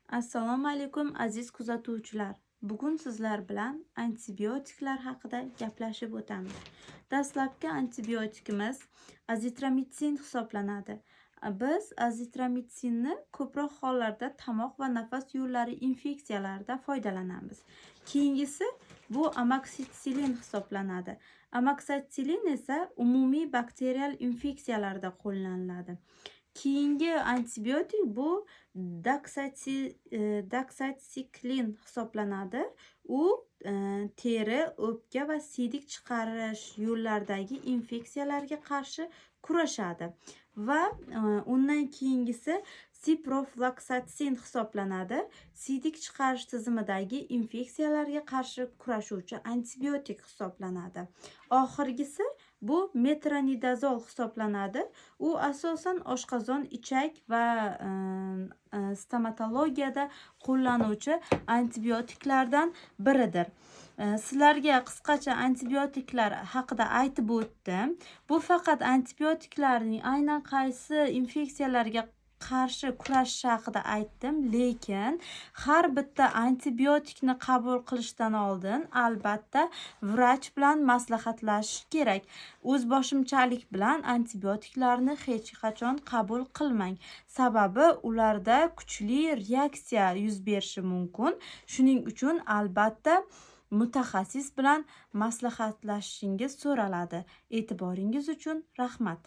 Assalomu alaykum aziz kuzatuvchilar. Bugun sizlar bilan antibiotiklar haqida gaplashib o'tamiz. Dastlabki antibiotikimiz azitromitsin hisoblanadi. Biz azitromitsinni ko'proq hollarda tomoq va nafas yo'llari infeksiyalarida foydalanamiz. Keyingisi bu amoksitsilin hisoblanadi. Amoksitsilin esa umumiy bakterial infeksiyalarda qo'llaniladi. Keyingi antibiotik bu daksatsiklin hisoblanadi. U teri, o'pka va siydik chiqarish yo'llaridagi infeksiyalarga qarshi kurashadi. Va undan keyingisi siprofloksatsin hisoblanadi. Siydik chiqarish tizimidagi infeksiyalarga qarshi kurashuvchi antibiotik hisoblanadi. Oxirgisi bu metronidazol hisoblanadi. U asosan oshqozon, ichak va stomatologiyada qo'llanuvchi antibiotiklardan biridir. Sizlarga qisqacha antibiotiklar haqida aytib o'tdim. Bu faqat antibiotiklarning aynan qaysi infeksiyalarga qarshi kurashish haqida aytdim, lekin har bitta antibiotikni qabul qilishdan oldin albatta vrach bilan maslahatlashish kerak. O'zboshimchalik bilan antibiotiklarni hech qachon qabul qilmang. Sababi ularda kuchli reaksiya yuz berishi mumkin. Shuning uchun albatta mutaxassis bilan maslahatlashishingiz so'raladi. E'tiboringiz uchun rahmat.